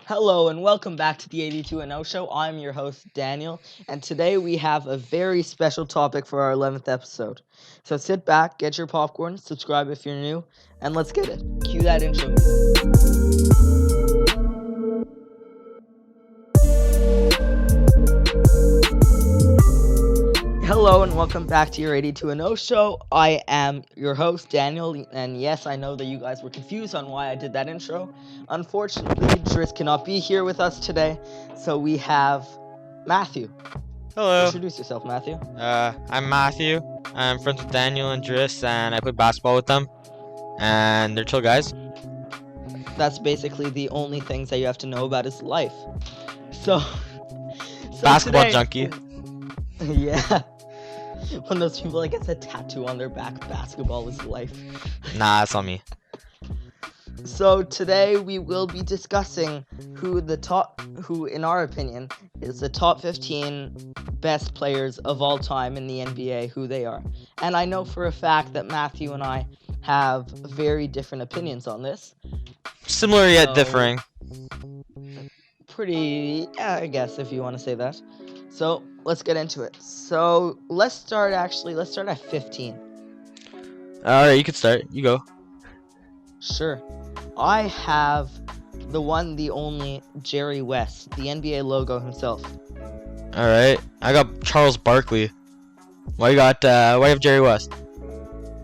Hello and welcome back to the 82 and 0 show. I'm your host Daniel, and today we have a very special topic for our 11th episode. So sit back, get your popcorn, subscribe if you're new, and let's get it. Cue that intro music. Hello and welcome back to your 82 and 0 show. I am your host Daniel, and yes, I know that you guys were confused on why I did that intro. Unfortunately, Driss cannot be here with us today, so we have Matthew. Hello. Introduce yourself, Matthew. I'm Matthew. I'm friends with Daniel and Driss, and I play basketball with them. And they're chill guys. That's basically the only things that you have to know about his life. So Basketball today- junkie. Yeah. One of those people that gets a tattoo on their back, basketball is life. Nah, that's not me. So today we will be discussing who, in our opinion, is the top 15 best players of all time in the NBA, who they are. And I know for a fact that Matthew and I have very different opinions on this. Similar yet So- differing. Pretty, yeah, I guess, if you want to say that. So let's get into it. So let's start at 15. Alright, you can start. You go. Sure. I have the one, the only Jerry West, the NBA logo himself. Alright. I got Charles Barkley. Why you have Jerry West?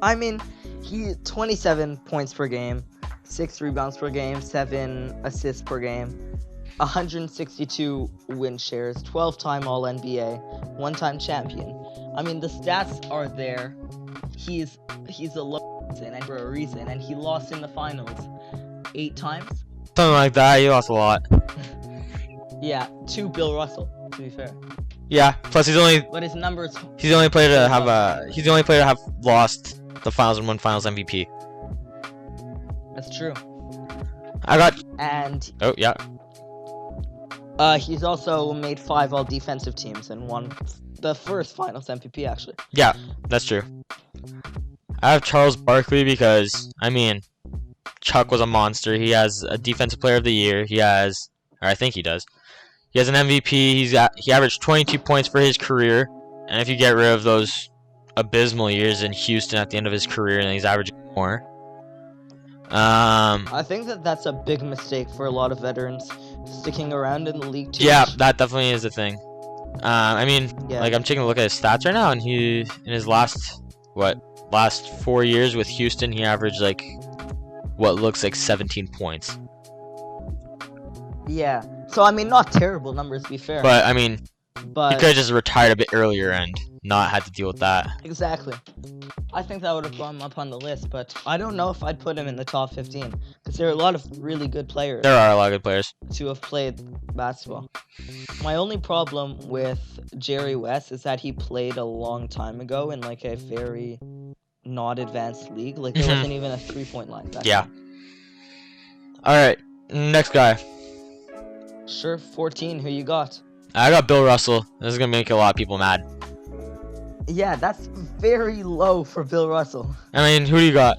I mean, he 27 points per game, 6 rebounds per game, 7 assists per game, 162 win shares, 12-time All-NBA, 1-time champion. I mean, the stats are there. He's a low and for a reason, and he lost in the finals 8 times. Something like that. You lost a lot. Yeah, to Bill Russell, to be fair. Yeah. Plus, he's But his numbers. the only player to have lost the finals and won Finals MVP. That's true. I got. And Oh yeah. he's also made 5 all-defensive teams and won the first Finals MVP, actually. Yeah, that's true. I have Charles Barkley because, I mean, Chuck was a monster. He has a Defensive Player of the Year. I think he does. He has an MVP. He averaged 22 points for his career. And if you get rid of those abysmal years in Houston at the end of his career, and he's averaging more. I think that's a big mistake for a lot of veterans sticking around in the league too Yeah, much. that definitely is a thing. I mean, Yeah. like I'm taking a look at his stats right now, and in his last 4 years with Houston, he averaged like what looks like 17 points. Yeah. So I mean, not terrible numbers, to be fair. But I mean, he But could have just retired a bit earlier and not had to deal with that. exactly. I think that would have brought him up on the list, but I don't know if I'd put him in the top 15 because there are a lot of really good players There are a lot of good players. to have played basketball. My only problem with Jerry West is that he played a long time ago in like a very not advanced league. Like there Mhm. wasn't even a 3-point line back Yeah. then. All right, next guy. Sure, 14. Who you got? I got Bill Russell. This is gonna make a lot of people mad. Yeah, that's very low for Bill Russell. I mean, who do you got?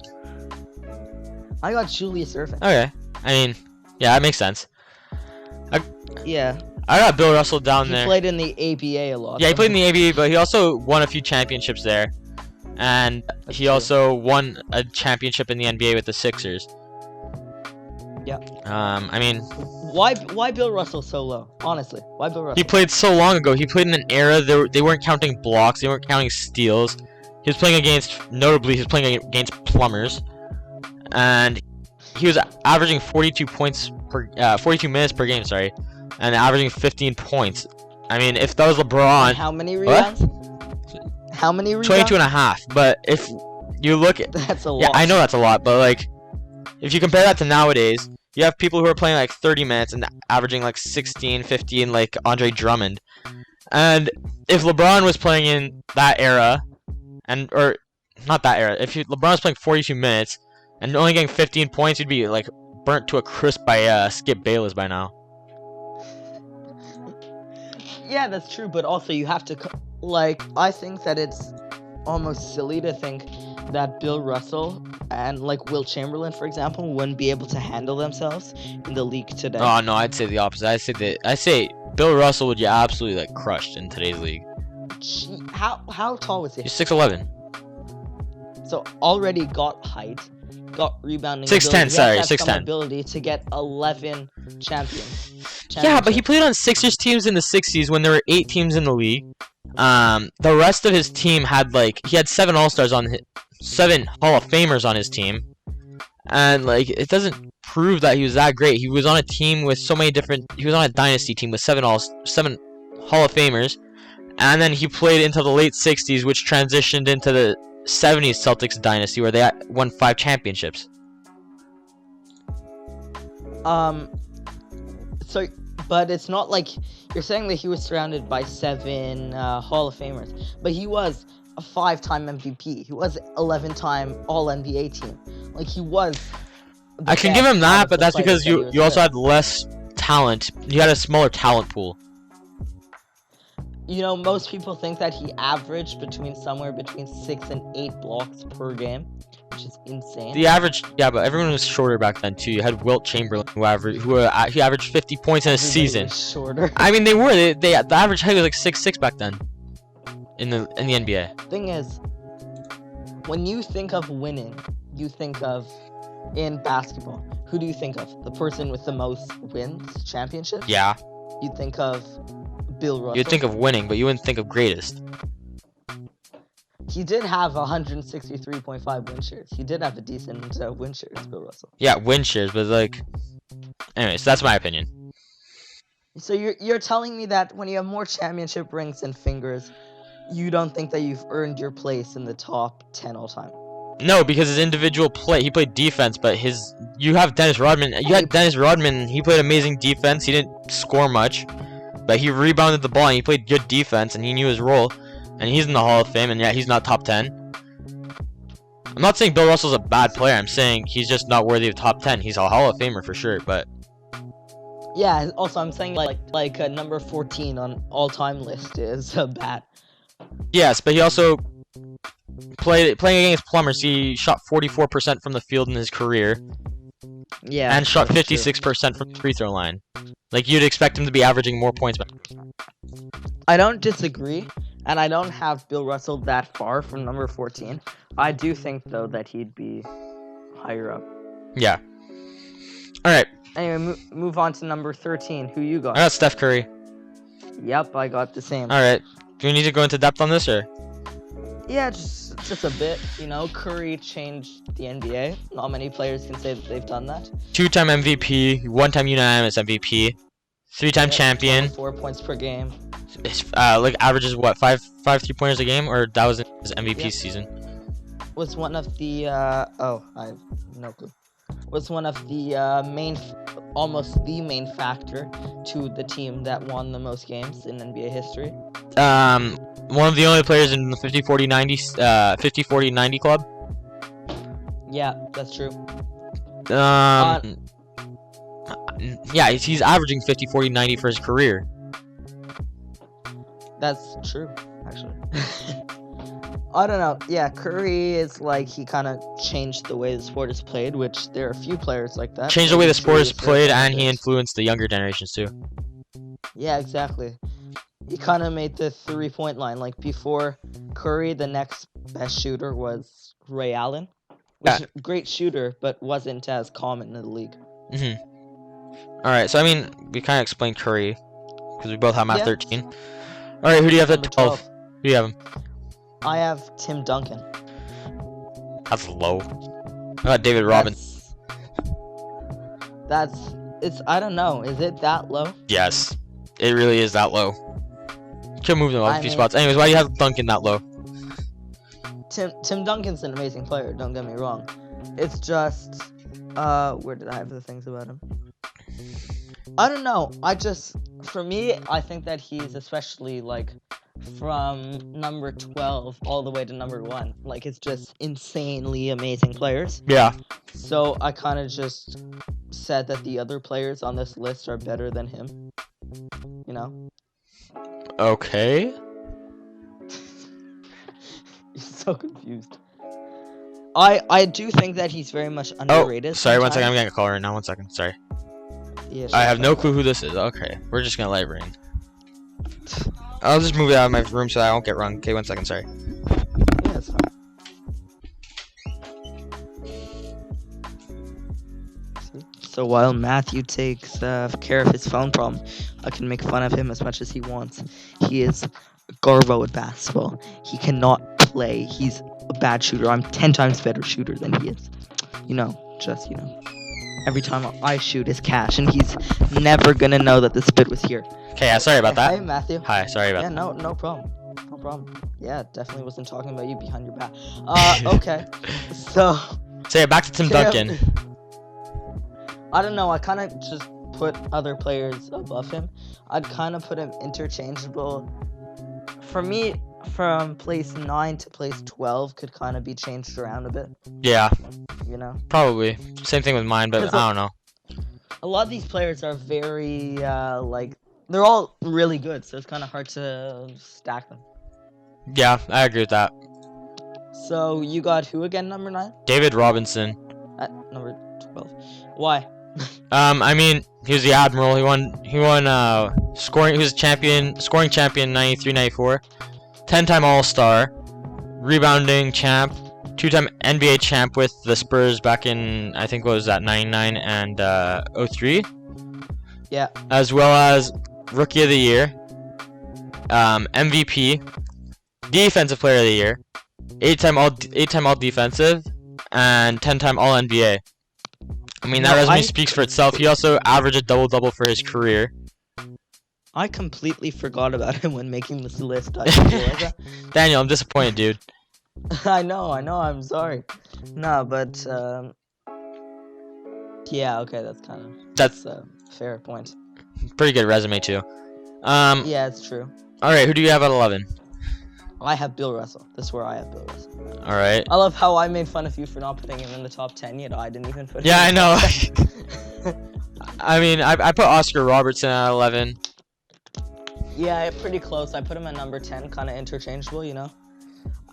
I got Julius Erving. Okay. I mean, yeah, that makes sense. Yeah, I got Bill Russell down he there. played in the ABA a lot. Yeah, he played in the ABA, but he also won a few championships there, and That's he true. also won a championship in the NBA with the Sixers. Yep. I mean, Why Bill Russell so low? Honestly, why Bill Russell? he played so long ago. He played in an era they weren't counting blocks, they weren't counting steals. He was playing against plumbers, and he was averaging 42 minutes per game, sorry, and averaging 15 points. I mean, if that was LeBron, How many rebounds? How many rebounds? 22 and a half. But if you look at, That's a lot. yeah, I know that's a lot, but like, if you compare that to nowadays, you have people who are playing like 30 minutes and averaging like 16, 15, like Andre Drummond. And if LeBron was playing in that era, or not that era, if LeBron was playing 42 minutes and only getting 15 points, he'd be like burnt to a crisp by Skip Bayless by now. Yeah, that's true, but also you have to, I think that it's almost silly to think that Bill Russell and like Will Chamberlain, for example, wouldn't be able to handle themselves in the league today? Oh no, I'd say the opposite. I say Bill Russell would get absolutely like crushed in today's league. How tall was he? He's 6'11". So already got height, got rebounding. 6'10", ability. sorry, He has to have some 6'10". ability to get 11 champions. Yeah, but he played on Sixers teams in the 60s when there were 8 teams in the league. The rest of his team had he had 7 All-Stars on 7 Hall of Famers on his team. And it doesn't prove that he was that great. He was on a team with so many different he was on a dynasty team with 7 Hall of Famers. And then he played into the late 60s, which transitioned into the 70s Celtics dynasty where they won 5 championships. So, but it's not like you're saying that he was surrounded by 7 Hall of Famers, but he was a 5-time MVP. He was 11-time All-NBA team. Like he was. I can give him that, but that's because you also had less talent. You had a smaller talent pool. You know, most people think that he averaged somewhere between 6 and 8 blocks per game, which is insane. The average, yeah, but everyone was shorter back then too. You had Wilt Chamberlain, he averaged 50 points in a season. Shorter. I mean, the average height was like 6'6" back then in the NBA. Thing is, when you think of winning, you think of in basketball. Who do you think of? The person with the most wins, championships? Yeah. You think of Bill Russell. You'd think of winning, but you wouldn't think of greatest. He did have 163.5 win shares. He did have a decent win shares, Bill Russell. Yeah, win shares, but anyways, that's my opinion. So you're telling me that when you have more championship rings and fingers, you don't think that you've earned your place in the top 10 all time? No, because his individual play, he played defense, but you have Dennis Rodman. You had Dennis Rodman. He played amazing defense. He didn't score much, but he rebounded the ball and he played good defense and he knew his role. And he's in the Hall of Fame, and yeah, he's not top 10. I'm not saying Bill Russell's a bad player. I'm saying he's just not worthy of top 10. He's a Hall of Famer for sure, but yeah. Also, I'm saying like a number 14 on all-time list is bad. Yes, but he also playing against Plumbers. He shot 44% from the field in his career. Yeah. And shot 56% from the free throw line. Like you'd expect him to be averaging more points. I don't disagree. And I don't have Bill Russell that far from number 14. I do think, though, that he'd be higher up. Yeah. All right. Anyway, move on to number 13. Who you got? I got Steph Curry. Yep, I got the same. All right. Do we need to go into depth on this, or? Yeah, just a bit. You know, Curry changed the NBA. Not many players can say that they've done that. 2-time MVP, 1-time unanimous MVP, 3-time champion. 4 points per game. Averages what, 5 3-pointers a game, or that was his MVP season? Was one of the I have no clue. Was one of the almost the main factor to the team that won the most games in NBA history. One of the only players in the 50-40-90 club. Yeah, that's true. Yeah, he's averaging 50-40-90 for his career. That's true, actually. I don't know. Yeah, Curry is he kind of changed the way the sport is played, which there are a few players like that. Changed the way the sport is played, and he influenced the younger generations too. Yeah, exactly. He kind of made the 3-point line. Like before Curry, the next best shooter was Ray Allen, which is a great shooter, but wasn't as common in the league. All right, so I mean, we kind of explained Curry because we both have him at 13. All right, who do you have at 12? Who do you have him? I have Tim Duncan. That's low. I got David Robinson. I don't know. Is it that low? Yes, it really is that low. Could move them up a few spots. Anyways, why do you have Duncan that low? Tim Duncan's an amazing player. Don't get me wrong. It's just, where did I have the things about him? I don't know. For me, I think that he's especially from number 12 all the way to number 1. It's just insanely amazing players. Yeah. So I kind of just said that the other players on this list are better than him. You know? Okay. You're so confused. I do think that he's very much underrated. Oh, sorry. 1 second. I'm sometimes. getting a call right now. 1 second. Sorry. Yeah, I have sure, no sure. clue who this is. Okay, we're just gonna let it ring. I'll just move it out of my room so I won't get rung. Okay, 1 second. Sorry. Yeah, it's fine. So while Matthew takes care of his phone problem, I can make fun of him as much as he wants. He is Garbo at basketball. He cannot play. He's a bad shooter. I'm 10 times better shooter than he is. Every time I shoot is cash, and he's never gonna know that the spit was here. Okay, yeah, sorry about Hey, that. Matthew. Hi, sorry about Yeah, no problem. No problem. Yeah, definitely wasn't talking about you behind your back. Okay. So. Say it back to Tim Duncan. I don't know. I kind of just put other players above him. I'd kind of put him interchangeable. For me, from place 9 to place 12 could kind of be changed around a bit. Yeah, You know, probably. Same thing with mine, but I don't know. a lot of these players are very they're all really good, so it's kind of hard to stack them. Yeah, I agree with that. So you got who again? Number 9 David Robinson. at number 12. Why? I mean, he was the admiral. He won scoring. He was scoring champion 93-94, 10-time All-Star, rebounding champ, 2-time NBA champ with the Spurs back in, I think, what was that, 99 and 03, Yeah. as well as Rookie of the Year, MVP, Defensive Player of the Year, 8-time All Defensive, and 10-time All NBA. I mean, that resume speaks for itself. He also averaged a double-double for his career. I completely forgot about him when making this list. I didn't realize that. Daniel, I'm disappointed, dude. I know, I'm sorry. No, but yeah, okay, that's a fair point. Pretty good resume too. Yeah, it's true. All right, who do you have at 11? I have Bill Russell. This is where I have Bill Russell. All right. I love how I made fun of you for not putting him in the top 10, yet I didn't even put him Yeah, I in know. the top 10. I mean, I put Oscar Robertson at 11. Yeah, pretty close. I put him at number 10, kind of interchangeable, you know?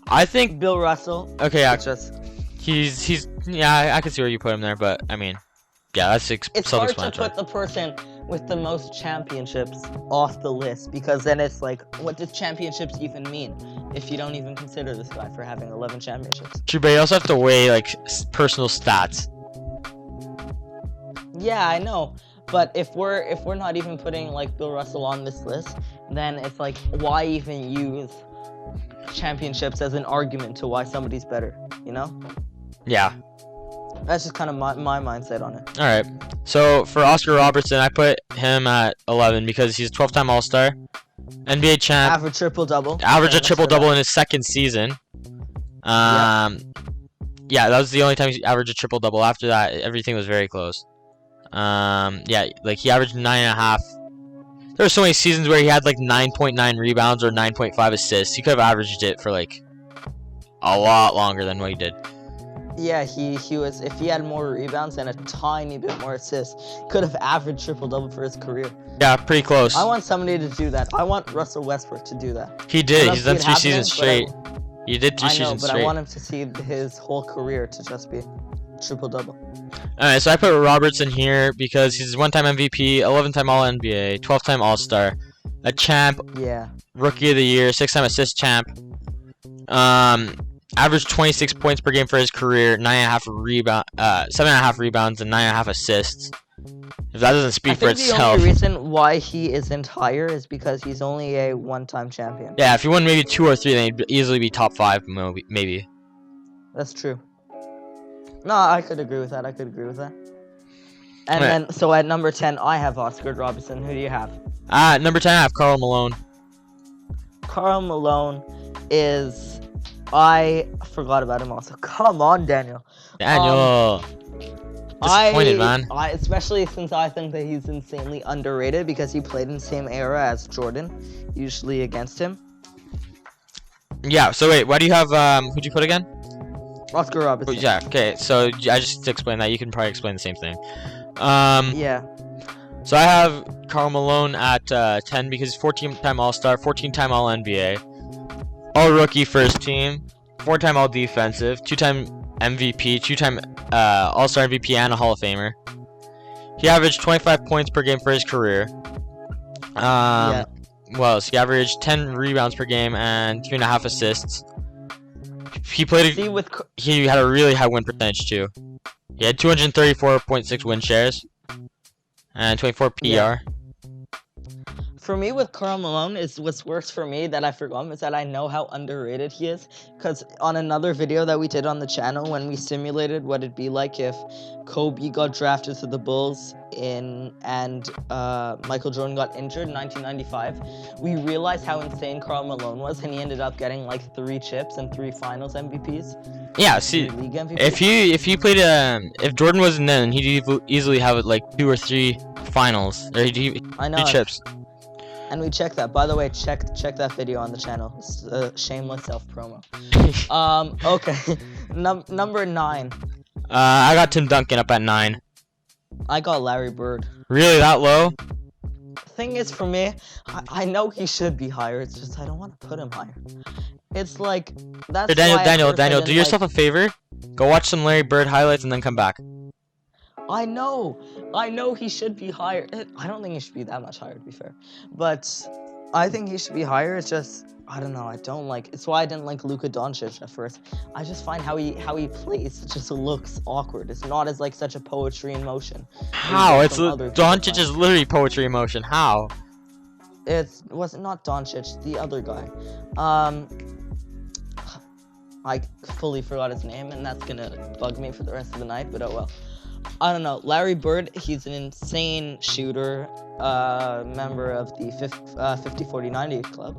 I think. Bill Russell. Okay, yeah, It's just, he's yeah. I can see where you put him there, but I mean, yeah, that's it's hard to self-explanatory. put the person with the most championships off the list, because then it's like, what does championships even mean if you don't even consider this guy for having 11 championships? True, but you also have to weigh like personal stats. Yeah, I know, but if we're not even putting like Bill Russell on this list, then it's like, why even use championships as an argument to why somebody's better, you know? Yeah. That's just kind of my mindset on it. All right. So for Oscar Robertson, I put him at 11 because he's a 12-time All-Star, NBA champ, Average triple-double. averaged a triple-double in his second season. Yeah, that was the only time he averaged a triple-double. After that, everything was very close. Yeah, like he averaged 9.5. There were so many seasons where he had like 9.9 rebounds or 9.5 assists. He could have averaged it for like a lot longer than what he did. Yeah, he was, if he had more rebounds and a tiny bit more assists, could have averaged triple-double for his career. Yeah, pretty close. I want somebody to do that. I want Russell Westbrook to do that. He I did. don't He's see done it 3 seasons happening, straight. He did 3 I know, seasons but straight. I want him to see his whole career to just be triple-double. Alright, so I put Robertson here because he's 1-time MVP, 11-time All-NBA, 12-time All-Star, a champ, Yeah. Rookie of the Year, 6-time assist champ. Averaged 26 points per game for his career, 7.5 rebounds, and 9.5 assists. If that doesn't speak I for think the itself. only reason why he isn't higher is because he's only a one-time champion. Yeah, if he won maybe 2 or 3, then he'd easily be top 5, maybe. That's true. No, I could agree with that. And Right. then, so at number 10, I have Oscar Robertson. Who do you have? Number 10, I have Karl Malone. Karl Malone is... I forgot about him also. Come on, Daniel. Daniel. Disappointed, man. Especially since I think that he's insanely underrated because he played in the same era as Jordan, usually against him. Yeah, so wait, why do you have, who'd you put again? Oscar Robertson. Oh, yeah, okay, so I just to explain that, you can probably explain the same thing. Yeah. So I have Karl Malone at 10 because he's 14-time All-Star, 14-time All-NBA, All-Rookie first team, 4-time All-Defensive, 2-time MVP, two-time All-Star MVP, and a Hall of Famer. He averaged 25 points per game for his career. Yeah. Well, so he averaged 10 rebounds per game and 3.5 assists. He played. See, with He had a really high win percentage too. He had 234.6 win shares and 24 PR. Yeah. For me, with Karl Malone, is what's worse for me that I forgot is that I know how underrated he is. Because on another video that we did on the channel, when we simulated what it'd be like if Kobe got drafted to the Bulls and Michael Jordan got injured in 1995, we realized how insane Karl Malone was, and he ended up getting like 3 chips and 3 Finals MVPs. Yeah, see, 3 league MVPs. if he played if Jordan wasn't then, he'd easily have like 2 or 3 finals or I know. 3 chips. And we checked that. By the way, check that video on the channel. It's a shameless self-promo. Okay. Number 9. I got Tim Duncan up at 9. I got Larry Bird. Really, that low? Thing is, for me, I know he should be higher. It's just I don't want to put him higher. It's like that's Here, why Daniel, I do yourself a favor. Go watch some Larry Bird highlights and then come back. I know he should be higher. I don't think he should be that much higher, to be fair. But I think he should be higher. It's just, I don't know. I don't like. It's why I didn't like Luka Doncic at first. I just find how he plays. It just looks awkward. It's not as like such a poetry in motion. How? It's Doncic is literally poetry in motion. How? Was it not Doncic? The other guy. I fully forgot his name, and that's gonna bug me for the rest of the night. But oh well. I don't know. Larry Bird, he's an insane shooter, member of the 50-40-90 club.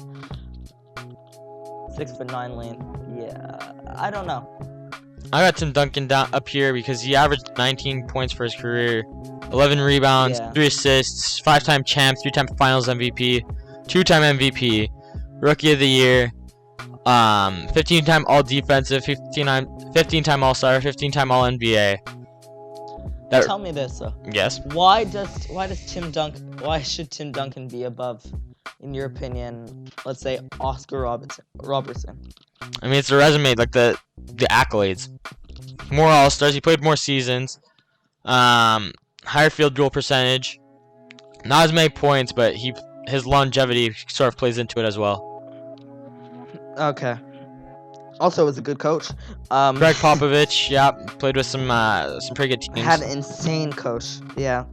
6'9" lane. Yeah, I don't know. I got Tim Duncan down up here because he averaged 19 points for his career, 11 rebounds, 3 assists, 5-time champ, 3-time Finals MVP, 2-time MVP, Rookie of the Year, 15-time All Defensive, 15-time All Star, 15-time All NBA. Tell me this though. Yes. Why should Tim Duncan be above, in your opinion, let's say Oscar Robertson? I mean, it's the resume, like the accolades. More All-Stars. He played more seasons. Higher field goal percentage. Not as many points, but his longevity sort of plays into it as well. Okay. Also, was a good coach. Greg Popovich, yeah, played with some pretty good teams. Had an insane coach. Yeah.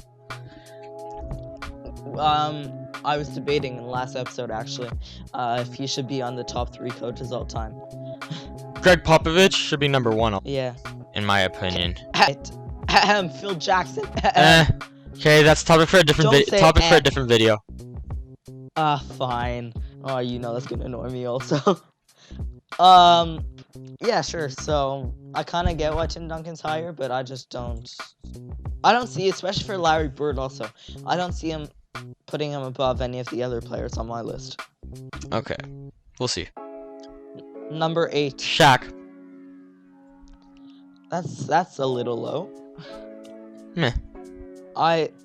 I was debating in the last episode actually, if he should be on the top 3 coaches all time. Greg Popovich should be number 1. Yeah. In my opinion. Phil Jackson. Okay, that's topic for a different video. Fine. Oh, you know that's gonna annoy me also. Yeah, sure. So I kind of get why Tim Duncan's higher, but I just don't. I don't see, especially for Larry Bird. Also, I don't see him putting him above any of the other players on my list. Okay, we'll see. Number 8. Shaq. That's a little low. Meh.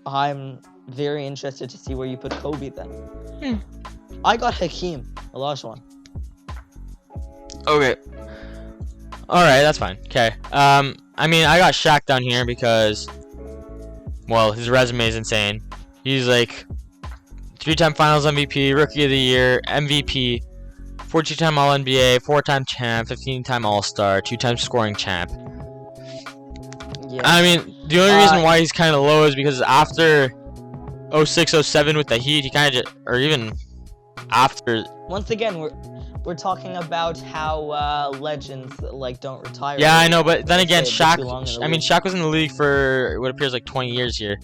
I'm very interested to see where you put Kobe then. I got Hakeem Olajuwon. Okay. Alright, that's fine. Okay. I mean, I got Shaq down here because, well, his resume is insane. He's like 3-time Finals MVP, Rookie of the Year, MVP, 14-time All-NBA, 4-time champ, 15-time All-Star, 2-time scoring champ. Yeah. I mean, the only reason why he's kind of low is because after 06-07 with the Heat, he kind of or even after. Once again, we're talking about how legends like don't retire. Yeah, I know, but then again, Shaq. I mean, league. Shaq was in the league for what appears like 20 years here,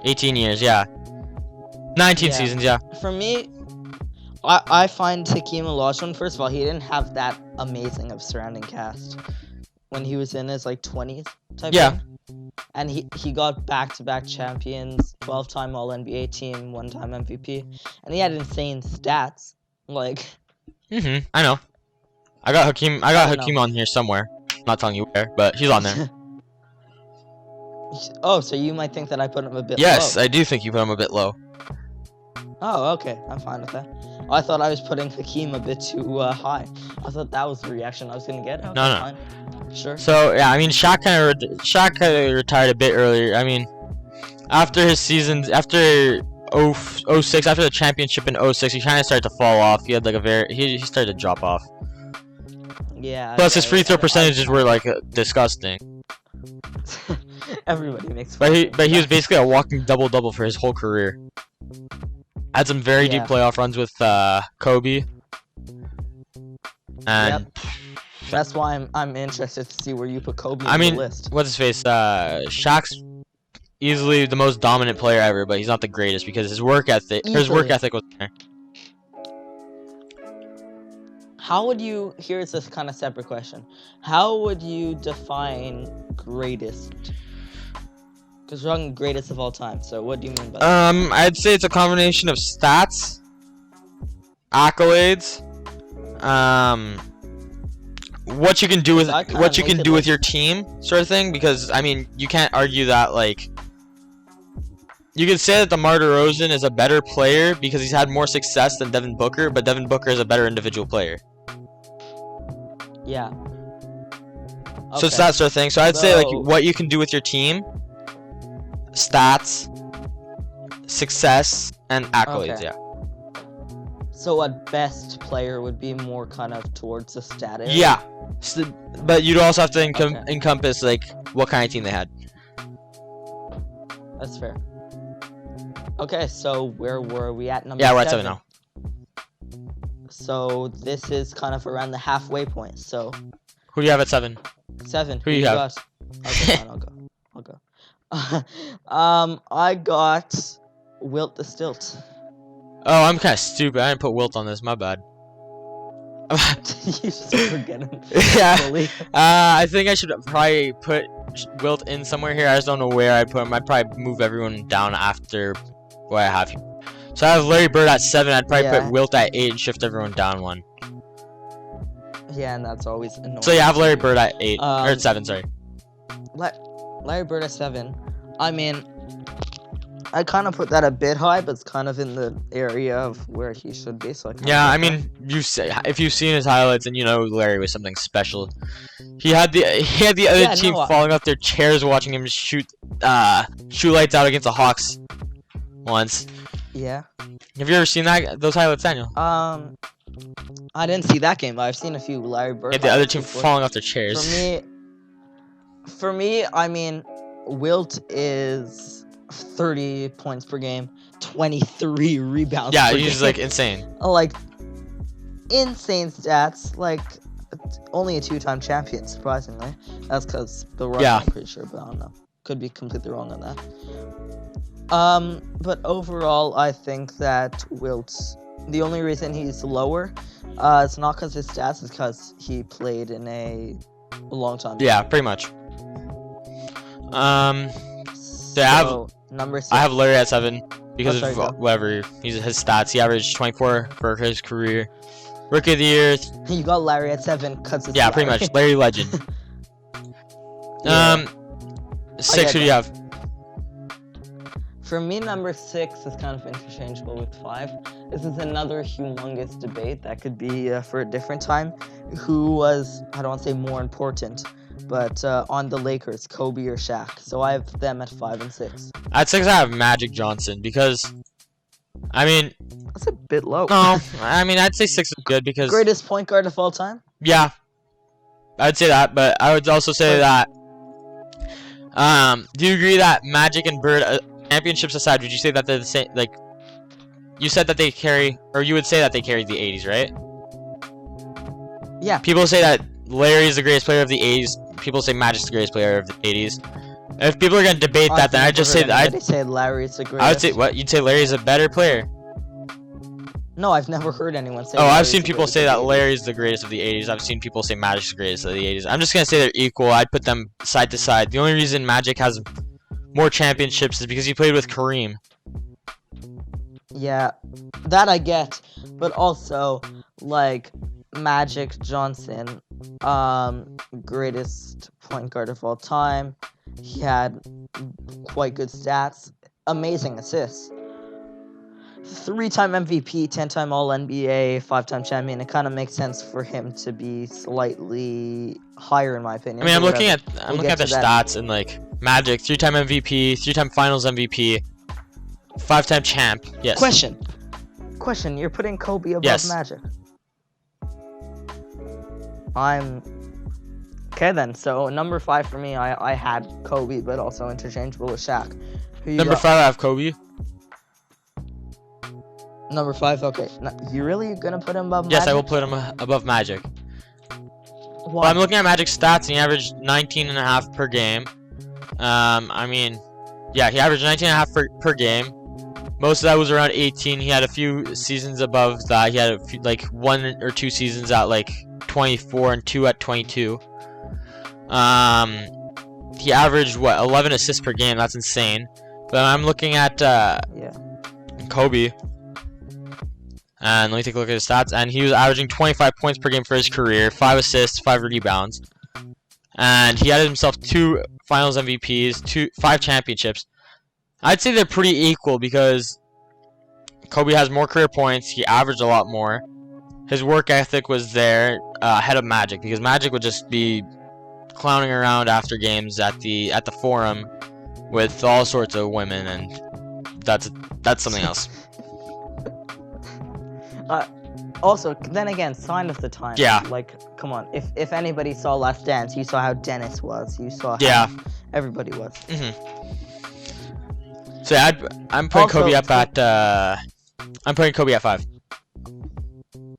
18 years, yeah, 19 seasons, yeah. For me, I find Hakeem Olajuwon. First of all, he didn't have that amazing of surrounding cast when he was in his like 20s type. Yeah. Thing. And he got back-to-back champions, 12-time All-NBA team, 1-time MVP, and he had insane stats. Like. I know. I got Hakeem on here somewhere. I'm not telling you where, but he's on there. Oh, so you might think that I put him a bit low. Yes, I do think you put him a bit low. Oh, okay. I'm fine with that. Oh, I thought I was putting Hakeem a bit too high. I thought that was the reaction I was gonna get. Okay, No. fine. Sure. So yeah, I mean, Shaq kind of retired a bit earlier. I mean, after his seasons, after 06, after the championship in 06, he kind of started to fall off. He had like he started to drop off. Yeah. Plus, his free throw percentages were like disgusting. Everybody makes. But he was basically a walking double for his whole career. Had some very deep playoff runs with Kobe. And that's why I'm interested to see where you put Kobe I on mean, the list. what's his face? Shaq's easily the most dominant player ever, but he's not the greatest because his work ethic was there. How would you? Here's this kind of separate question. How would you define greatest? Because we're talking greatest of all time. So what do you mean by that? I'd say it's a combination of stats, accolades, what you can do with your team, sort of thing. Because I mean, you can't argue that like. You could say that DeMar DeRozan is a better player because he's had more success than Devin Booker, but Devin Booker is a better individual player. Yeah. So it's that sort of thing. So I'd say like what you can do with your team, stats, success, and accolades. Okay. Yeah. So a best player would be more kind of towards the stat area? Yeah. So, but you'd also have to encompass like what kind of team they had. That's fair. Okay, so where were we at? Number 7? Yeah, we're at 7 now. So this is kind of around the halfway point. So who do you have at 7? 7. Who do you have? Got? Okay, fine, I'll go. I got Wilt the Stilt. Oh, I'm kind of stupid. I didn't put Wilt on this. My bad. You just forget him. Yeah. Fully. I think I should probably put Wilt in somewhere here. I just don't know where I'd put him. I'd probably move everyone down after what I have here. So I have Larry Bird at 7. I'd probably put Wilt at 8 and shift everyone down 1. Yeah, and that's always annoying. So yeah, I have Larry Bird at 8 or at 7. Sorry. Larry Bird at 7. I mean, I kind of put that a bit high, but it's kind of in the area of where he should be. So I mean, if you've seen his highlights, and you know Larry was something special. He had the other team falling off their chairs watching him shoot lights out against the Hawks once. Yeah. Have you ever seen those highlights, Daniel? I didn't see that game, but I've seen a few Larry Bird. Yeah, the other team falling off their chairs. For me, I mean, Wilt is 30 points per game, 23 rebounds. Yeah, per he's game. like insane. Like insane stats. Like only a 2-time champion, surprisingly. That's because the Rockets. I'm pretty sure, but I don't know. Could be completely wrong on that. But overall, I think that Wilt's the only reason he's lower. It's not because his stats, it's because he played in a long time. Yeah, pretty much. So number 6. I have Larry at 7 because of whatever his stats. He averaged 24 for his career. Rookie of the year. You got Larry at 7 because it's Larry. Pretty much. Larry legend. 6. Who do you have? For me, number 6 is kind of interchangeable with 5. This is another humongous debate that could be for a different time. Who was, I don't want to say more important, but on the Lakers, Kobe or Shaq. So I have them at 5 and 6. At 6, I have Magic Johnson because, I mean... That's a bit low. No, I mean, I'd say 6 is good because... Greatest point guard of all time? Yeah. I'd say that, but I would also say that... do you agree that Magic and Bird... championships aside, would you say that they're the same? Like, you said that they carry, or you would say that they carried the 80s, right? Yeah. People say that Larry is the greatest player of the 80s. People say Magic's the greatest player of the 80s. If people are gonna debate that, then I'd just say that I'd say Larry's the greatest. I would say what? You'd say Larry's a better player. No, I've never heard anyone say. Oh, I've seen people say that Larry's the greatest of the 80s. I've seen people say Magic's the greatest of the 80s. I'm just gonna say they're equal. I'd put them side to side. The only reason Magic has more championships is because he played with Kareem. Yeah, that I get, but also like Magic Johnson, greatest point guard of all time. He had quite good stats, amazing assists. 3-time MVP, 10-time All NBA, 5-time champion. It kind of makes sense for him to be slightly higher in my opinion. I mean, I'm but looking whatever. at We'll get their to that. stats and like Magic, 3-time MVP, 3-time Finals MVP, 5-time champ. Yes. Question. You're putting Kobe above Yes. Magic. I'm okay then. So number 5 for me, I had Kobe, but also interchangeable with Shaq. Who you Number got? 5, I have Kobe. Number 5. Okay. You really gonna put him above Yes, Magic? I will put him above Magic. Why? Well, I'm looking at Magic's stats, and he averaged 19.5 per game. I mean, yeah, he averaged 19.5 per game. Most of that was around 18. He had a few seasons above that. He had a few, like 1 or 2 seasons at like 24 and 2 at 22. He averaged 11 assists per game. That's insane. But I'm looking at Yeah. Kobe. And let me take a look at his stats. And he was averaging 25 points per game for his career, 5 assists, 5 rebounds. And he added himself 2 Finals MVPs, 5 championships. I'd say they're pretty equal because Kobe has more career points. He averaged a lot more. His work ethic was there ahead of Magic because Magic would just be clowning around after games at the Forum with all sorts of women, and that's something else. Also, then again, sign of the time. Yeah. Like, come on. If anybody saw Last Dance, you saw how Dennis was. You saw how Yeah. everybody was. So yeah, I'm putting Also, Kobe up at I'm putting Kobe at 5.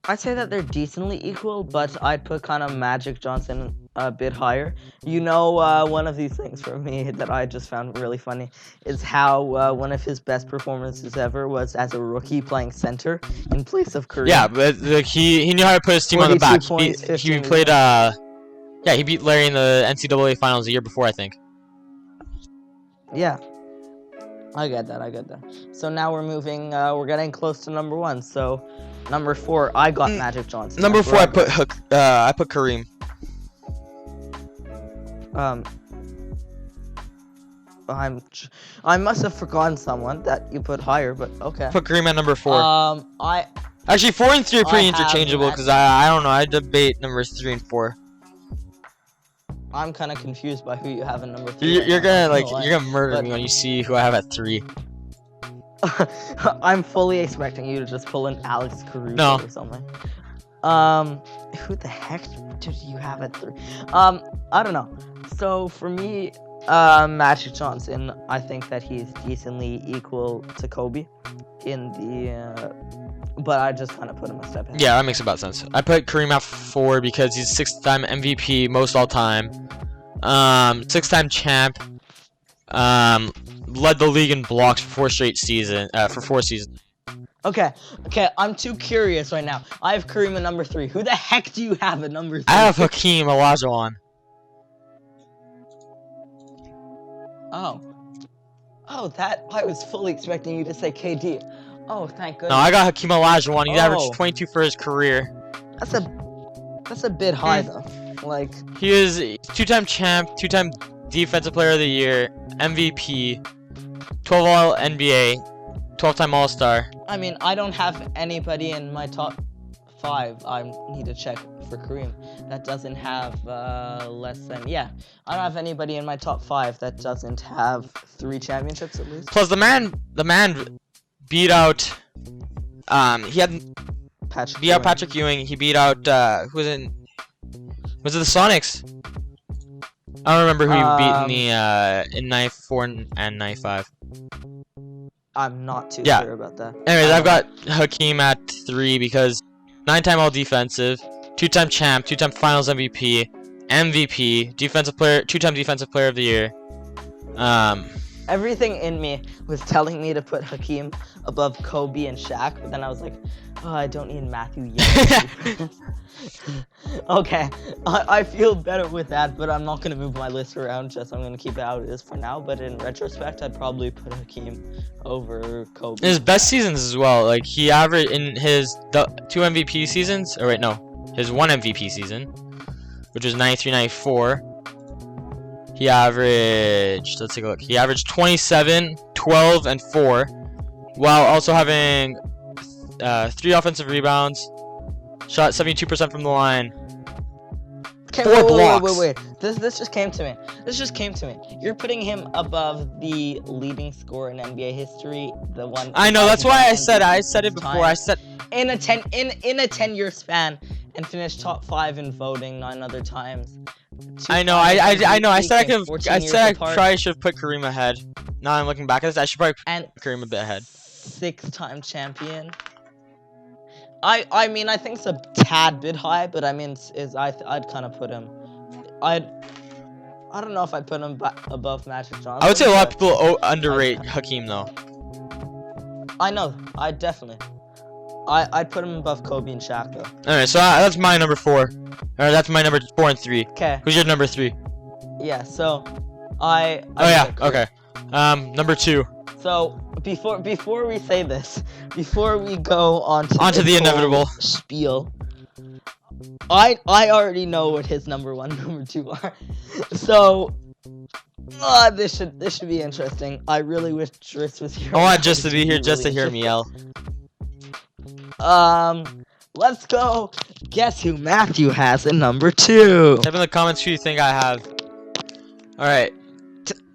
I'd say that they're decently equal, but I'd put kind of Magic Johnson a bit higher. You know, one of these things for me that I just found really funny is how one of his best performances ever was as a rookie playing center in place of Kareem. Yeah, but like, he knew how to put his team on the 42 back. points, He 15 played he beat Larry in the NCAA finals a year before, I think. Yeah. I get that. So now we're moving, we're getting close to number 1. So number 4, I got Magic Johnson. Number That's 4, where I put Kareem. I must have forgotten someone that you put higher, but okay. Put Kareem at number 4. Actually, 4 and 3 are pretty I have interchangeable because I don't know. I debate numbers 3 and 4. I'm kind of confused by who you have in number 3. You're gonna not gonna you're gonna murder but- me when you see who I have at 3. I'm fully expecting you to just pull an Alex Caruso No. or something. Who the heck did you have at 3? I don't know. So for me, Magic Johnson, I think that he's decently equal to Kobe in the, but I just kind of put him a step ahead. Yeah, that makes about sense. I put Kareem at 4 because he's 6-time MVP, most all time. 6-time champ. Led the league in blocks for 4 seasons. Okay, I'm too curious right now. I have Kareem at number 3. Who the heck do you have at number 3? I have Hakeem Olajuwon. Oh, that I was fully expecting you to say KD. Oh, thank goodness. No, I got Hakeem Olajuwon. He Oh. averaged 22 for his career. That's a bit high though. Like, He is 2-time champ, 2-time defensive player of the year, MVP, 12 All NBA, 12-time All Star. I mean, I don't have anybody in my top 5. I need to check for Kareem that doesn't have less than I don't have anybody in my top 5 that doesn't have 3 championships at least. Plus the man beat out he had Patrick. beat out Ewing. Patrick Ewing. He beat out who was it? Was it the Sonics? I don't remember who he beat in 94 and 95. I'm not too Yeah. sure about that. Anyways, I've got Hakeem at 3 because 9-time All Defensive, 2-time champ, 2-time Finals MVP, MVP, defensive player, 2-time Defensive Player of the Year. Everything in me was telling me to put Hakeem above Kobe and Shaq, but then I was like, oh, I don't need Matthew Young. Okay, I feel better with that, but I'm not going to move my list around, just I'm going to keep it how it is for now, but in retrospect, I'd probably put Hakeem over Kobe. His best seasons as well. Like he averaged in his 2 MVP seasons. Or wait, no, his 1 MVP season, which was 93-94. He averaged. Let's take a look. He averaged 27, 12, and 4. while also having 3 offensive rebounds, shot 72% from the line. Okay, 4 blocks. wait. This just came to me. You're putting him above the leading scorer in NBA history, the one. I know, that's why I said it before. time. I said in a 10-year span, and finished top 5 in voting 9 other times. I know. I said I apart, probably should have put Kareem ahead. Now I'm looking back at this. I should probably and put Kareem a bit ahead. 6-time champion. I mean, I think it's a tad bit high, but I mean, I'd kind of put him. I don't know if I'd put him above Magic Johnson. I would say a lot of people underrate Hakeem though. I know. I'd put him above Kobe and Shaq though. Alright, so that's my number 4. Or that's my number 4 and 3. Okay. Who's your number 3? Yeah. So Okay. Number 2. So before we say this, before we go onto the inevitable spiel, I already know what his number 1, number 2 are. So this should be interesting. I really wish Driss was here. I want Just to be here, just to hear me yell. Let's go. Guess who Matthew has in number 2? Type in the comments who you think I have. All right.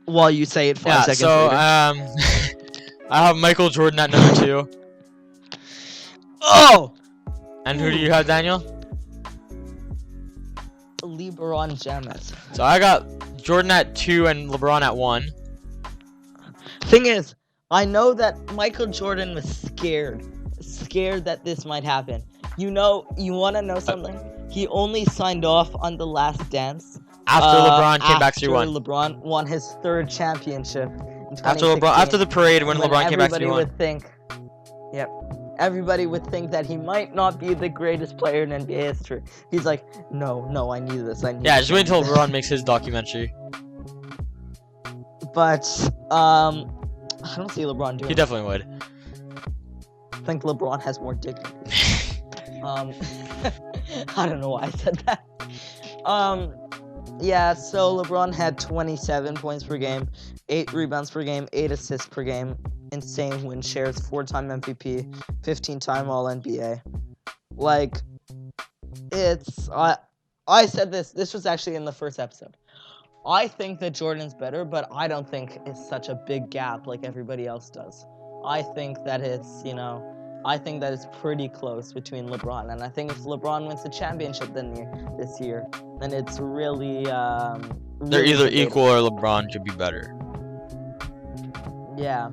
While you say it 5 seconds so, later. I have Michael Jordan at number 2. Oh! And who do you have, Daniel? LeBron James. So I got Jordan at 2 and LeBron at 1. Thing is, I know that Michael Jordan was scared that this might happen. You want to know something? He only signed off on The Last Dance after LeBron came back 3-1. After LeBron won his 3rd championship. After the parade when LeBron came back 3-1. Everybody would think that he might not be the greatest player in NBA history. He's like, no, I need this. Yeah, just wait until LeBron makes his documentary. But I don't see LeBron doing. He definitely would. I think LeBron has more dignity. I don't know why I said that. Yeah, so LeBron had 27 points per game, 8 rebounds per game, 8 assists per game, insane win shares, 4-time MVP, 15-time All-NBA. Like, I said this was actually in the first episode. I think that Jordan's better, but I don't think it's such a big gap like everybody else does. I think that it's pretty close between LeBron, and I think if LeBron wins the championship this year, then it's really they're either equal or LeBron should be better. Yeah,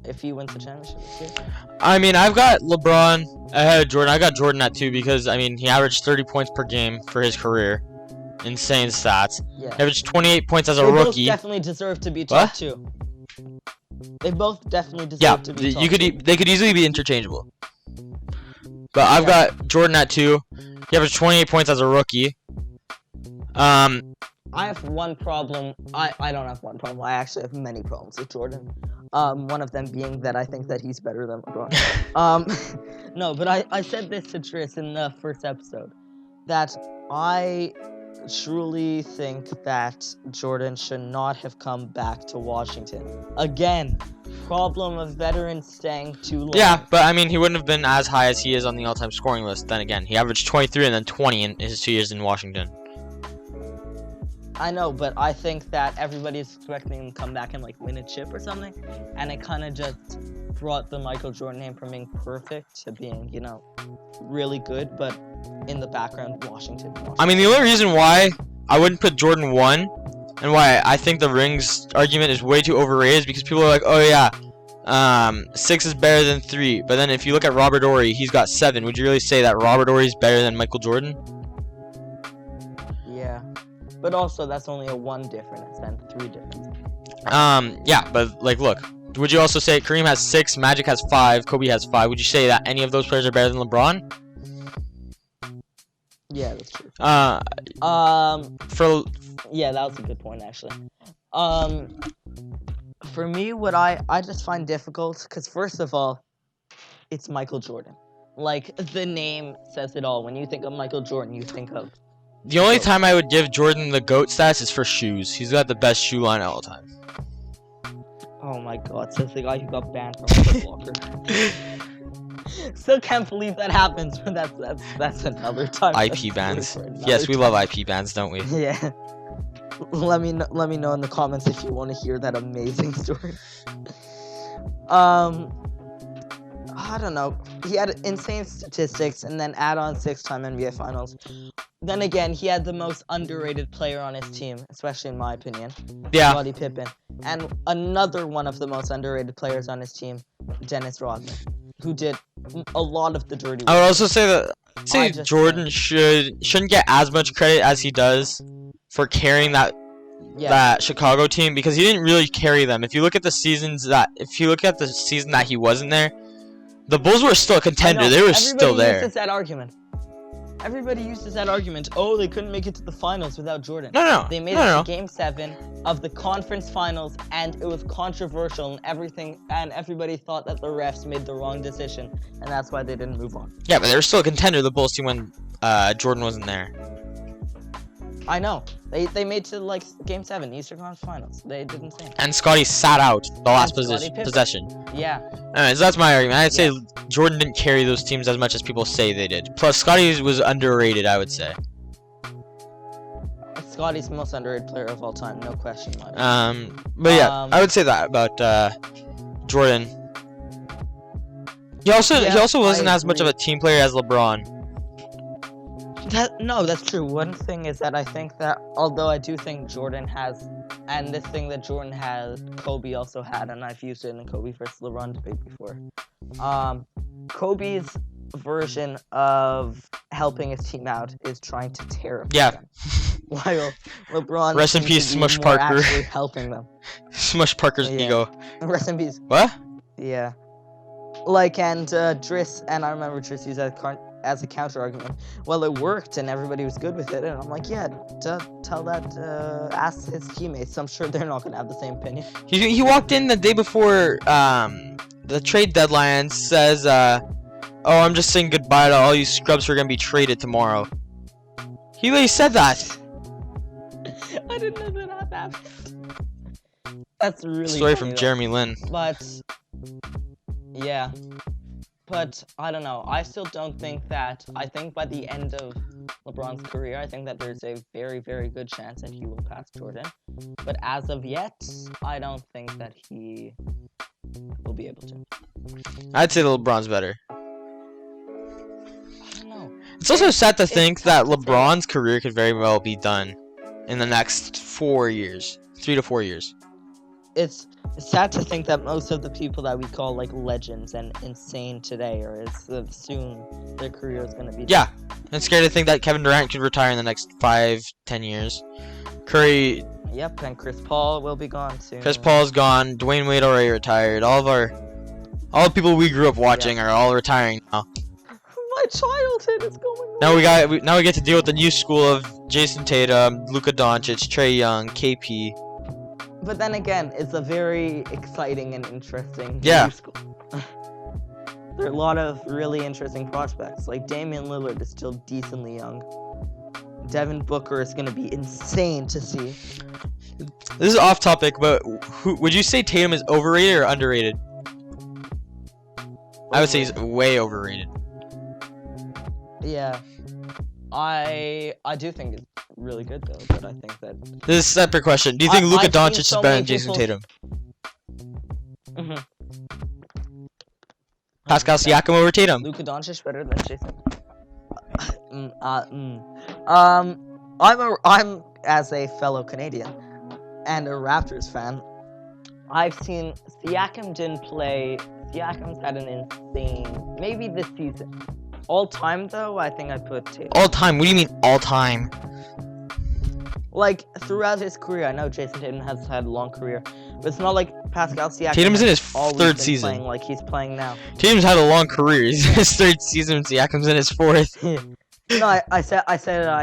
if he wins the championship this year. I mean, I've got LeBron ahead of Jordan. I got Jordan at 2 because, I mean, he averaged 30 points per game for his career. Insane stats. Yeah. He averaged 28 points as a They rookie. both definitely deserve to be top 2. They both definitely deserve to be top 2. They could easily be interchangeable. But I've got Jordan at 2. He averaged 28 points as a rookie. I have one problem. I don't have one problem. I actually have many problems with Jordan. One of them being that I think that he's better than LeBron. No, but I said this to Driss in the first episode, that I truly think that Jordan should not have come back to Washington. Again, problem of veterans staying too long. Yeah, but I mean, he wouldn't have been as high as he is on the all-time scoring list. Then again, he averaged 23 and then 20 in his 2 years in Washington. I know, but I think that everybody's expecting him to come back and like win a chip or something, and it kind of just brought the Michael Jordan name from being perfect to being, really good, but in the background, Washington. I mean, the only reason why I wouldn't put Jordan 1 and why I think the rings argument is way too overrated is because people are like, oh yeah, 6 is better than 3. But then if you look at Robert Horry, he's got 7. Would you really say that Robert Horry is better than Michael Jordan? Yeah. But also, that's only a 1 difference and 3 difference. Yeah, but like, look. Would you also say Kareem has 6, Magic has 5, Kobe has 5? Would you say that any of those players are better than LeBron? Yeah, that's true. Yeah, that was a good point, actually. For me, what I just find difficult, because first of all, it's Michael Jordan. Like, the name says it all. When you think of Michael Jordan, you think of... The only time I would give Jordan the GOAT stats is for shoes. He's got the best shoe line of all time. Oh my god, says the guy who got banned from Foot Locker. Still can't believe that happens, but that's another time. IP bans. Yes, we love IP bans, don't we? Yeah. Let me know in the comments if you want to hear that amazing story. I don't know. He had insane statistics, and then add on 6-time NBA Finals. Then again, he had the most underrated player on his team, especially in my opinion. Yeah. Scottie Pippen. And another one of the most underrated players on his team, Dennis Rodman, who did a lot of the dirty work. I would also say that Jordan shouldn't get as much credit as he does for carrying that Chicago team, because he didn't really carry them. If you look at the season that he wasn't there, the Bulls were still a contender. They were still there. Everybody uses that argument. Oh, they couldn't make it to the finals without Jordan. No. They made it to Game 7 of the conference finals, and it was controversial and everything, and everybody thought that the refs made the wrong decision, and that's why they didn't move on. Yeah, but they were still a contender, the Bulls team, when Jordan wasn't there. I know. They made to like Game 7, Eastern Conference Finals. They did insane. And Scottie sat out the last possession. Yeah. Anyways, that's my argument. I'd say Jordan didn't carry those teams as much as people say they did. Plus, Scottie was underrated, I would say. Scottie's the most underrated player of all time, no question. But yeah, I would say that about Jordan. He also wasn't as much of a team player as LeBron. No, that's true. One thing is that I think that, although I do think Jordan has, and this thing that Jordan had, Kobe also had, and I've used it in the Kobe versus LeBron debate before. Kobe's version of helping his team out is trying to tear them. Yeah. While LeBron Rest in peace, Smush Parker. Actually helping them. Smush Parker's ego. Rest in peace. What? Yeah. Like, and Driss, and I remember Driss used that as a counter argument. Well, it worked and everybody was good with it, and I'm like, yeah, tell that, ask his teammates. I'm sure they're not gonna have the same opinion. He walked in the day before the trade deadline, says oh, I'm just saying goodbye to all you scrubs who are gonna be traded tomorrow. He really said that. I didn't know that happened. That's really story funny, from though. Jeremy Lin. But yeah. But, I don't know, I still don't think that, I think by the end of LeBron's career, I think that there's a very, very good chance that he will pass Jordan. But as of yet, I don't think that he will be able to. I'd say LeBron's better. I don't know. It's also sad to think that LeBron's career could very well be done in the next 4 years. 3 to 4 years. It's sad to think that most of the people that we call like legends and insane today are soon their career is gonna be done. Yeah, it's scary to think that Kevin Durant could retire in the next 5-10 years. Curry. Yep, and Chris Paul will be gone soon. Chris Paul's gone. Dwayne Wade already retired. All the people we grew up watching are all retiring now. My childhood is going on. Now we get to deal with the new school of Jason Tatum, Luka Doncic, Trae Young, KP. But then again, it's a very exciting and interesting new school. There are a lot of really interesting prospects. Like Damian Lillard is still decently young. Devin Booker is gonna be insane to see. This is off topic, but would you say Tatum is overrated or underrated? I would say he's way overrated. Yeah. I do think it's really good though, but I think that this is a separate question. Do you think Luka Doncic is better than Jason Tatum? Pascal Siakam over Tatum. Luka Doncic better than Jason. I'm as a fellow Canadian and a Raptors fan. I've seen Siakam didn't play. Siakam's had an insane, maybe this season. All time though, I think I put Tatum. All time? What do you mean all time? Like throughout his career, I know Jason Tatum has had a long career, but it's not like Pascal Siakam. Tatum's in his 3rd season. Playing like he's playing now. Tatum's had a long career. He's in his 3rd season. Siakam's in his 4th. No, I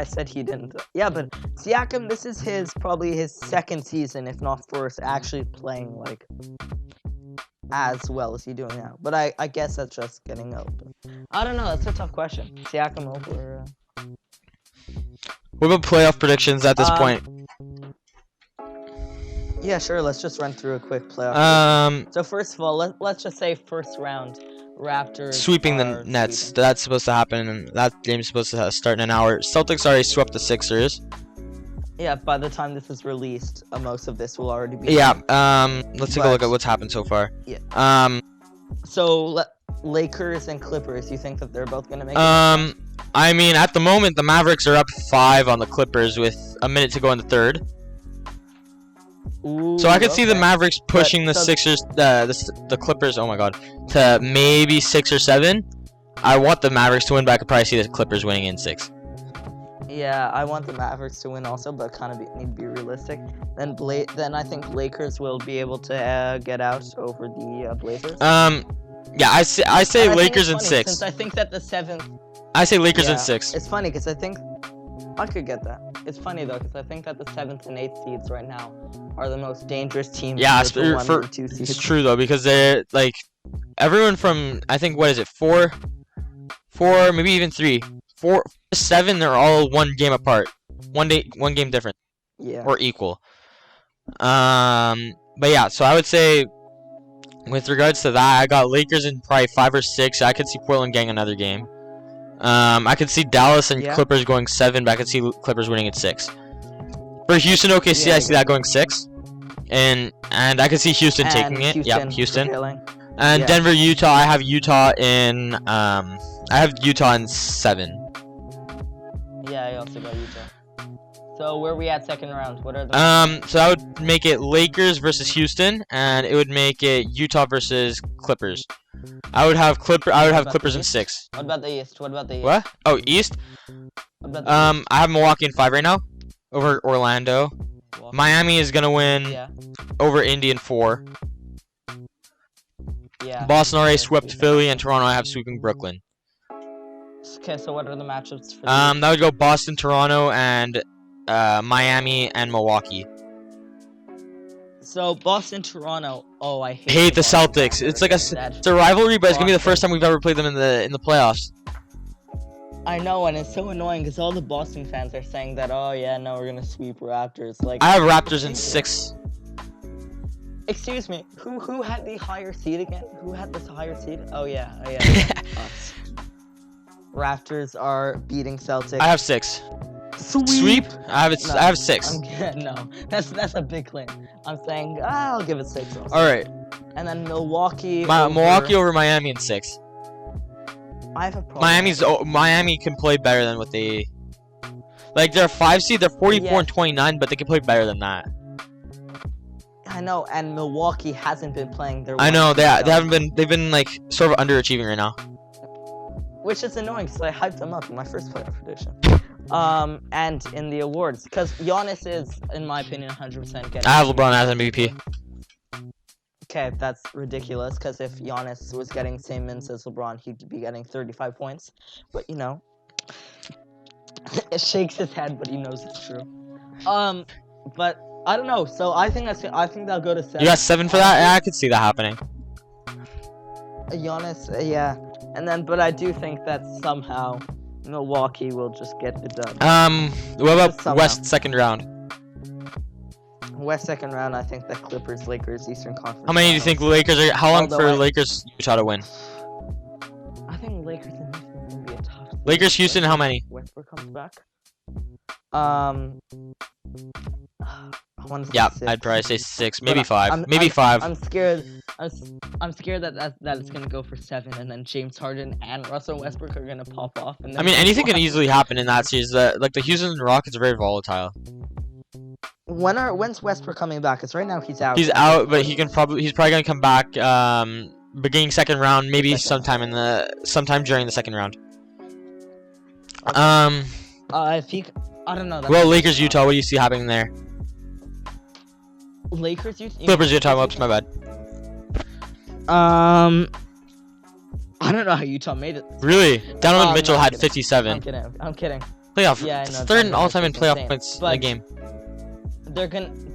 said he didn't. Yeah, but Siakam, this is probably his 2nd season, if not 1st, actually playing like as well as he's doing now. But I guess that's just getting old. I don't know. That's a tough question. Siakam over. What about playoff predictions at this point? Yeah, sure. Let's just run through a quick playoff. So first of all, let's just say first round, Raptors sweeping the are Nets. sweeping. That's supposed to happen, and that game's supposed to start in an hour. Celtics already swept the Sixers. Yeah, by the time this is released, most of this will already be. Yeah. Let's take a look But- at what's happened so far. Yeah. So Lakers and Clippers. You think that they're both gonna make it? I mean, at the moment, the Mavericks are up 5 on the Clippers with a minute to go in the third. Ooh, So I could see the okay. Mavericks pushing the so- Sixers, the Clippers. Oh my God, to maybe 6 or 7. I want the Mavericks to win, but I could probably see the Clippers winning in 6. Yeah, I want the Mavericks to win also, but kind of need to be realistic. Then I think Lakers will be able to get out over the Blazers. Yeah, I say And I think Lakers it's in funny, 6. Since I think that the 7th. I say Lakers in Yeah, 6. It's funny because I think I could get that. It's funny though because I think that the 7th and 8th seeds right now are the most dangerous teams. Yeah, with the 1 for and 2 it's seeds. true though, because they're like everyone from, I think, what is it, 4, maybe even 3, 4, 7. They're all 1 game apart, 1 game different Yeah. or equal. But yeah, so I would say with regards to that, I got Lakers in probably 5 or 6. I could see Portland getting another game. I could see Dallas and Yeah. Clippers going 7, but I could see Clippers winning at 6. For Houston, OKC, Yeah, I see that going 6, and I could see Houston taking it. Houston, Houston. prevailing. And Yeah. Denver, Utah. I have Utah in 7. Yeah, I also got Utah. So where are we at second round? What are the So I would make it Lakers versus Houston, and it would make it Utah versus Clippers. I would have about Clippers the in East? 6. What about the East? What about the East? What? Oh, East. What about the I have Milwaukee in 5 right now, over Orlando. East? Miami is gonna win Yeah. over Indy in 4. Yeah. Boston already Yeah, swept sweeping. Philly, and Toronto I have sweeping Brooklyn. Okay, so what are the matchups for the That would go Boston, Toronto, and Miami and Milwaukee. So Boston, Toronto. Oh, I Hate the Boston Celtics. It's like Raptors. it's a rivalry, but it's gonna be the Boston. first time we've ever played them in the playoffs. I know, and it's so annoying because all the Boston fans are saying that. Oh yeah, no, we're gonna sweep Raptors. Like, I have Raptors in 6. excuse me, who had the higher seed again? Who had this higher seed? Oh yeah, us. Raptors are beating Celtics. I have 6. Sweep. I have it. No, I have 6. No, that's a big claim. I'm saying I'll give it 6. Also. All right, And then Milwaukee. Milwaukee over Miami in 6. I have a problem. Miami can play better than what they. Like, they're a 5 seed. They're 44 and 29, but they can play better than that. I know, and Milwaukee hasn't been playing their. I know one they seed haven't been. They've been like sort of underachieving right now. Which is annoying because I hyped them up in my first playoff prediction. And in the awards, because Giannis is, in my opinion, 100% getting. I have LeBron as MVP. Okay, that's ridiculous. Because if Giannis was getting same minutes as LeBron, he'd be getting 35 points. But you know, it shakes his head, but he knows it's true. But I don't know. So I think they'll go to 7. You got 7 for that? Yeah, I could see that happening. Giannis, yeah. And then, but I do think that somehow Milwaukee will just get the dub. What about Somehow. West second round? West second round, I think that Clippers, Lakers, Eastern Conference. How many do you think Lakers are? How long Although for I- Lakers Utah to win? I think Lakers and Houston will be a tough. Lakers Houston, how many? Westbrook comes back. I want to say Yeah, 6. I'd probably say 6, But maybe 5, maybe 5. I'm scared. I'm scared that it's gonna go for 7, and then James Harden and Russell Westbrook are gonna pop off. And then I mean, anything can easily happen in that series. Like the Houston Rockets are very volatile. When's Westbrook coming back? Because right now he's out. He's out, but he's probably gonna come back. Beginning second round, maybe Second. sometime during the second round. If he, I don't know. Well, Lakers Utah. What do you see happening there? Lakers Utah. Clippers Utah. Whoops, my bad. I don't know how Utah made it. Really? Donovan Mitchell no, I'm had kidding. 57 I'm kidding. playoff. Yeah, I know, third Donovan all-time in Mitchell's playoff insane. points in But- a game.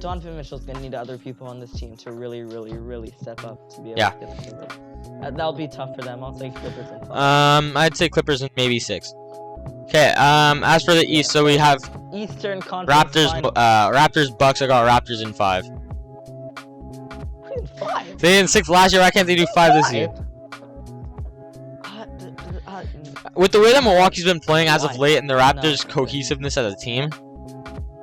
Donovan Mitchell's gonna need other people on this team to really, really, really step up to be able Yeah. to get the team up. That'll be tough for them. I'll take Clippers in 5. I'd say Clippers in maybe 6. Okay. As for the East, so we have Eastern Conference Raptors. Finals. Raptors Bucks. I got Raptors in 5. They did 6 last year. Why can't they do 5 this year? With the way that Milwaukee's been playing as of late and the Raptors' cohesiveness as a team.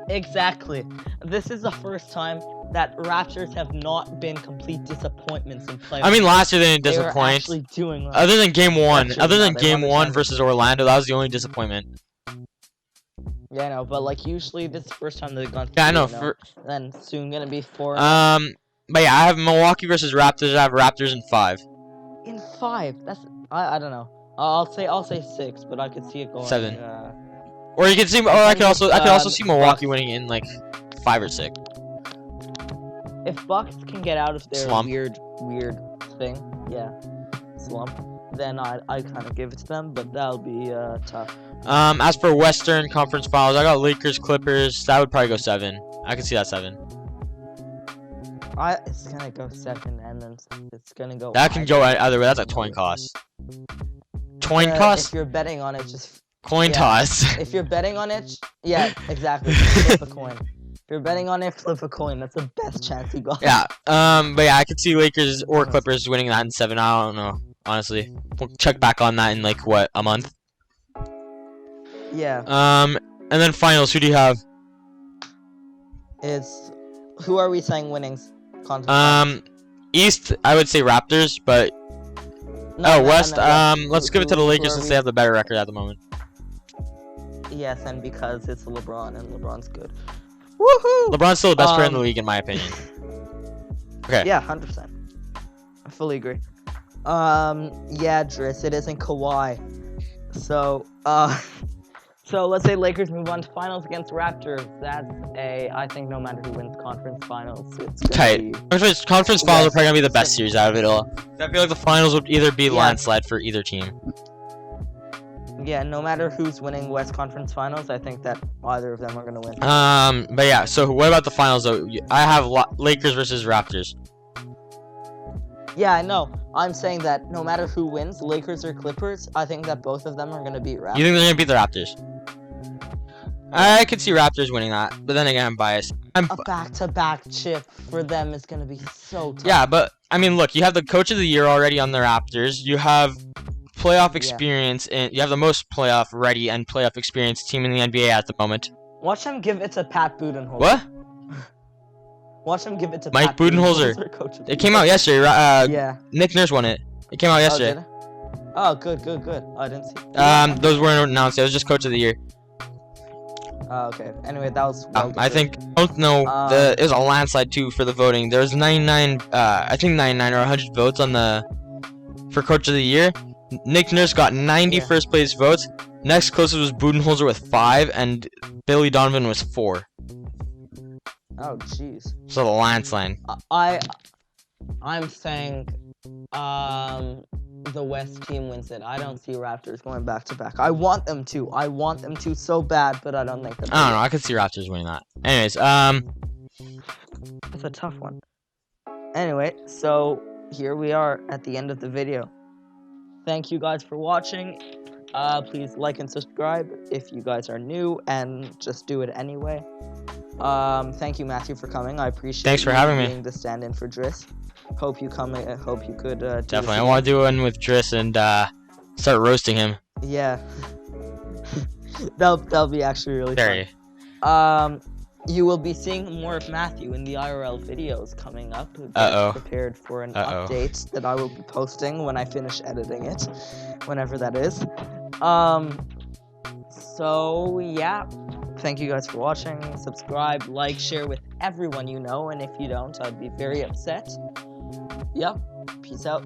Exactly. This is the first time that Raptors have not been complete disappointments in playoffs. I mean, last year they didn't They were disappoint. actually doing well. Other than game one, Actually, no, they won the championship. versus Orlando, that was the only disappointment. Yeah, I know, but like usually this is the first time they've gone. Yeah, I know. 3-0. Then soon gonna be 4. But yeah, I have Milwaukee versus Raptors. I have Raptors in 5. In 5. That's I don't know. I'll say 6, but I could see it going 7. Or you could see, or I could also see Milwaukee Bucks. winning in like 5 or 6. If Bucks can get out of their Slump. weird thing, slump, then I kind of give it to them, but that'll be tough. As for Western Conference Finals, I got Lakers, Clippers. That would probably go 7. I could see that 7. It's gonna go 7, and then it's gonna go. That can go either way. That's a coin toss. Coin toss? If you're betting on it, just Coin toss. if you're betting on it, yeah, exactly. Flip a coin. If you're betting on it, flip a coin. That's the best chance you got. Yeah. But yeah, I could see Lakers or Clippers winning that in 7. I don't know, honestly. We'll check back on that in like what, a month? Yeah. And then finals. Who do you have? Who are we saying winnings? Conference? East, I would say Raptors, but West. Let's give it to the Lakers since they have the better record at the moment. Yes, and because it's LeBron and LeBron's good. Woohoo! LeBron's still the best player in the league, in my opinion. Okay. Yeah, 100%. I fully agree. Yeah, Driss, it isn't Kawhi. So, so let's say Lakers move on to finals against Raptors. That's I think no matter who wins conference finals, it's gonna Tight. be... Conference finals are probably gonna be the best series out of it all. I feel like the finals would either be Yeah. landslide for either team. Yeah, no matter who's winning West Conference Finals, I think that either of them are gonna win. But yeah. So what about the finals though? I have Lakers versus Raptors. Yeah, I know. I'm saying that no matter who wins, Lakers or Clippers, I think that both of them are gonna beat Raptors. You think they're gonna beat the Raptors? I could see Raptors winning that, but then again, I'm biased. A back-to-back chip for them is gonna be so tough. Yeah, but I mean, look, you have the coach of the year already on the Raptors. You have playoff experience, and you have the most playoff ready and playoff experienced team in the NBA at the moment. Watch them give it to Pat Budenholzer. What? Watch them give it to Mike Pat Budenholzer. Coach of the It came out yesterday. yeah. Nick Nurse won it. It came out yesterday. Oh, good. I didn't see. Those weren't announced. It was just coach of the year. Okay. Anyway, that was. I think don't know. It was a landslide too for the voting. There was 99. I think 99 or 100 votes on for coach of the year. Nick Nurse got 90 first place votes. Next closest was Budenholzer with 5, and Billy Donovan was 4. Oh, jeez. So the landslide. I'm saying, the West team wins it. I don't see Raptors going back to back. I want them to. I want them to so bad, but I don't think that. I don't know. I could see Raptors winning that. Anyways, it's a tough one. Anyway, so here we are at the end of the video. Thank you guys for watching. Please like and subscribe if you guys are new, and just do it anyway. Thank you, Matthew, for coming. I appreciate. Thanks for having me. Being the stand-in for Driss. Hope you come. I hope you could. Definitely, I want to do one with Driss and start roasting him. Yeah. that'll be actually really Very. fun. You will be seeing more of Matthew in the IRL videos coming up. Get prepared for an update that I will be posting when I finish editing it, whenever that is. So yeah, thank you guys for watching. Subscribe, like, share with everyone you know, and if you don't, I'd be very upset. Yep. Peace out.